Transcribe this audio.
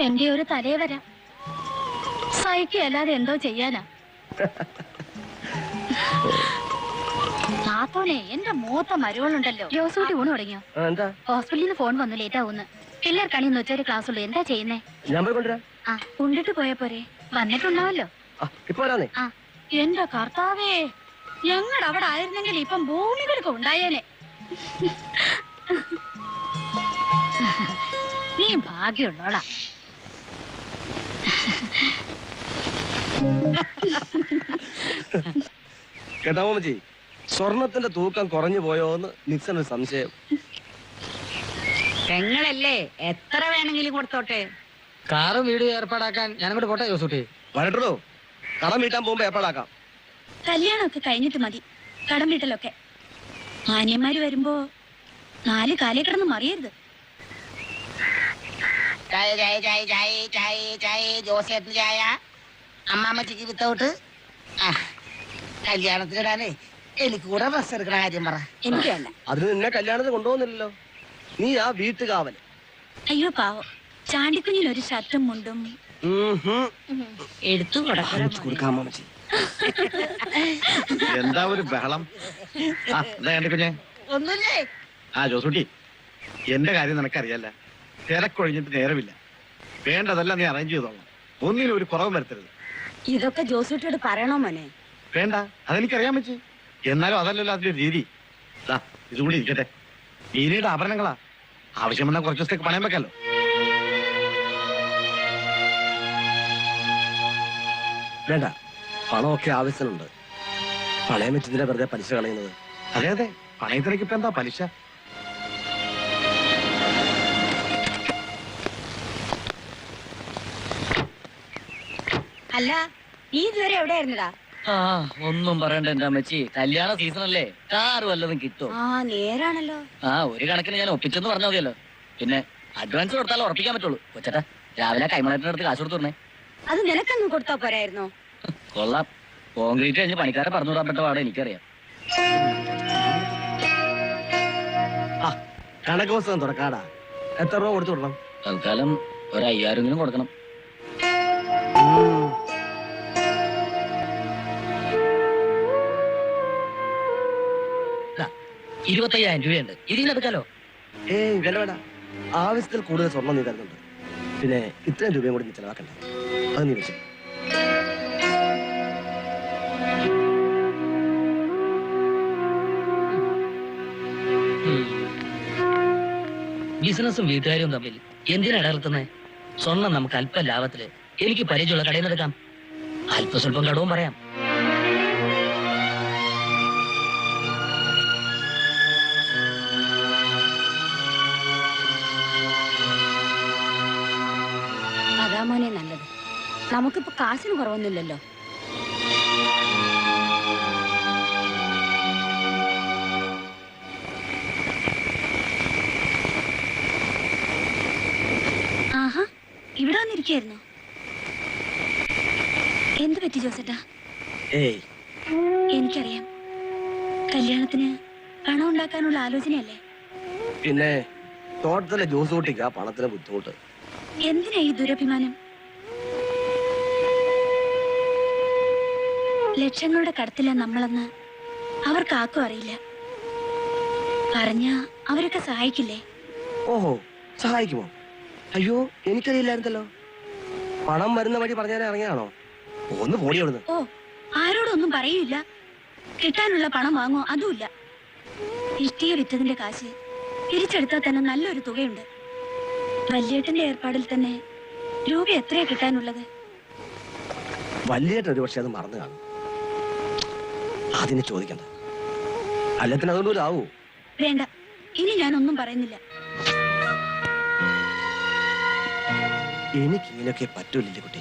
എന്റെ ഒരു തലേ വരാം സഹിക്കല്ലാതെ എന്തോ ചെയ്യാനാ. നാത്തോനെ എന്റെ മൂത്ത മരുകളുണ്ടല്ലോ. ജോസൂട്ടി ഊണ് തുടങ്ങിയോ? ഹോസ്പിറ്റലിൽ നിന്ന് ഫോൺ വന്നു, ലേറ്റ് ആവുന്നു. പിള്ളേർക്കാണെങ്കിൽ ഇന്ന് ഉച്ചവരെ ക്ലാസ് ഉള്ളൂ. എന്താ ചെയ്യുന്നേ? ആ കൊണ്ടിട്ട് പോയാ പോരെ, വന്നിട്ടുണ്ടാവല്ലോ. എന്റെ കർത്താവേ, ഞങ്ങളുടെ അവിടെ ആയിരുന്നെങ്കിൽ ഇപ്പം ഭൂമികൾക്ക് ഉണ്ടായേനെ. നീ ഭാഗ്യമുള്ളോടാ. കേട്ടാ മമ്മച്ചി, സ്വർണത്തിന്റെ തൂക്കം കുറഞ്ഞു പോയോന്ന് നിക്സൺ ഒരു സംശയം. പെങ്ങളല്ലേ, എത്ര വേണമെങ്കിലും കൊടുത്തോട്ടെ. കാറും വീടും ഏർപ്പാടാക്കാൻ ഞാനങ്ങോട്ട് പോട്ടെ ജോസൂട്ടി. വരട്ടുള്ളൂ, കടം വീട്ടാൻ പോകുമ്പോ ഏർപ്പാടാക്കാം. കല്യാണമൊക്കെ കഴിഞ്ഞിട്ട് മതി കടം വീട്ടലൊക്കെ. മാന്യന്മാര് വരുമ്പോ 4 കാലേ കിടന്ന് മറിയരുത്. ജോസേട്ടന് ചായ, അമ്മാമ്മച്ചിക്ക് വിത്തൗട്ട്. കല്യാണത്തിനിടാനേ എനിക്ക് കൂടെ ബസ് എടുക്കണ കാര്യം പറ. എനിക്ക് വേണ്ട. അതിന് നിന്നെ കല്യാണത്തിന് കൊണ്ടുപോകുന്നില്ലല്ലോ, നീ ആ വീട്ടുകാവല്. അയ്യോ പാവം, ചാണ്ടിക്കുഞ്ഞിനൊരു ഷർട്ടും മുണ്ടും എടുത്തു കൊടുക്കാം മമ്മച്ചി. എന്താ ഒരു ബഹളം? കുഞ്ഞെ ഒന്നുമില്ലേ? ജോസൂട്ടി, എന്റെ കാര്യം നിനക്കറിയാല്ല. തിരക്കൊഴിഞ്ഞിട്ട് നേരമില്ല. വേണ്ടതെല്ലാം നീ അറേഞ്ച് ചെയ്തോളാം. ഒന്നിനും ഒരു കുറവും വരുത്തരുത്. ഇതൊക്കെ ജോസൂട്ടിയോട് പറയണോ മോനെ? വേണ്ട, അതെനിക്കറിയാൻ പറ്റി. എന്നാലും അതല്ലല്ലോ അതിന്റെ രീതി. ഇതുകൂടി ഇരിക്കട്ടെ. നീനയുടെ ആഭരണങ്ങളാ, ആവശ്യം വന്നാൽ കുറച്ച് ദിവസത്തേക്ക് പണയം വെക്കാലോ. വേണ്ട, പണമൊക്കെ ആവശ്യമുണ്ട്. പണയം വെച്ചതിനെ വെറുതെ പലിശ കളയുന്നത്. അതെ അതെ, പണയത്തിലേക്ക് ഇപ്പൊ എന്താ പലിശ? അല്ല, നീ ഇതുവരെ എവിടെയായിരുന്നടാ? ഒന്നും പറയണ്ട എന്റെ അമ്മച്ചി, കല്യാണ സീസൺ അല്ലേ, കാറ് വല്ലതും കിട്ടും. നേരാണല്ലോ. ഒരു കണക്കിന് ഞാൻ ഒപ്പിച്ചെന്ന് പറഞ്ഞാൽ മതിയല്ലോ. പിന്നെ അഡ്വാൻസ് കൊടുത്താലോ ഉറപ്പിക്കാൻ പറ്റുള്ളൂ. കൊച്ചേട്ടാ, രാവിലെ കൈമളത്തിനടുത്ത് കാശ് കൊടുത്തു തരണേ. അത് നിനക്കൊന്നും കൊടുത്താ പോരായിരുന്നോ? കൊള്ളാം, കോൺക്രീറ്റ് കഴിഞ്ഞ് പണിക്കാരെ പറഞ്ഞു വിടാൻ പറ്റ പാടെ എനിക്കറിയാം. കണക്ക് പുസ്തകം തുറക്കാടാ. എത്ര രൂപ കൊടുത്തു വിടണം? തൽക്കാലം ഒരു 5000 കൊടുക്കണം. 25,000 രൂപയുണ്ട്, ഇതിന് എടുക്കാലോ. വേണ്ട വേണ്ട, ആവശ്യത്തിൽ കൂടുതൽ സ്വർണ്ണം നീ തരുന്നുണ്ട്. പിന്നെ ഇത്രയും രൂപയും കൂടി നീ ചെലവാക്കണ്ട. അത് നീ വെച്ചു. ബിസിനസ്സും വീട്ടുകാരും തമ്മിൽ എന്തിനാ ഇടർത്തുന്നേ? സ്വർണം നമുക്ക് അല്പം ലാഭത്തില് എനിക്ക് പരിചയമുള്ള കടയിൽ നിന്ന് എടുക്കാം. അല്പ സ്വല്പം കടവും പറയാം. അതാ മോനെ നല്ലത്. നമുക്കിപ്പോ കാശിന് കുറവൊന്നുമില്ലല്ലോ. ആഹാ, ഇവിടെ വന്നിരിക്കായിരുന്നു. എന്ത് പറ്റി ജോസേട്ടാ? എനിക്കറിയാം, കല്യാണത്തിന് പണം ഉണ്ടാക്കാനുള്ള ആലോചനയല്ലേ? പിന്നെ തോട്ടത്തിലെ ജ്യൂസ് കൂട്ടിക്കാ പണത്തിന് ബുദ്ധിമുട്ട്. എന്തിനാ ഈ ദുരഭിമാനം? ലക്ഷങ്ങളുടെ കടത്തില നമ്മളെന്ന് അവർക്കാർക്കും അറിയില്ല. പറഞ്ഞ അവരൊക്കെ സഹായിക്കില്ലേ? ഓഹോ, സഹായിക്കുമോ? അയ്യോ, എനിക്കറിയില്ലായിരുന്നല്ലോ. പണം വരുന്ന വഴി പറഞ്ഞാലേ ഇറങ്ങിയാണോ? ഒന്ന് പോടി അവിടുന്ന്. ഓ, ആരോടൊന്നും പറയൂല. കിട്ടാനുള്ള പണം വാങ്ങോ അതുമില്ല. ഇഷ്ടിക വിറ്റതിന്റെ കാശ് തിരിച്ചെടുത്താൽ തന്നെ നല്ലൊരു തുകയുണ്ട്. വല്യേട്ടന്റെ ഏർപ്പാടിൽ തന്നെ രൂപ എത്രയാ കിട്ടാനുള്ളത്? വല്യേട്ടൻ ഒരു പക്ഷെ അത് മറന്നു കാണും. അതിനെ ചോദിക്കണ്ട. അല്ലത്തിന് അതുകൊണ്ട് ആവൂ. വേണ്ട, ഇനി ഞാനൊന്നും പറയുന്നില്ല. എനിക്ക് ഇങ്ങനെയൊക്കെ പറ്റൂലില്ലേ കുട്ടി.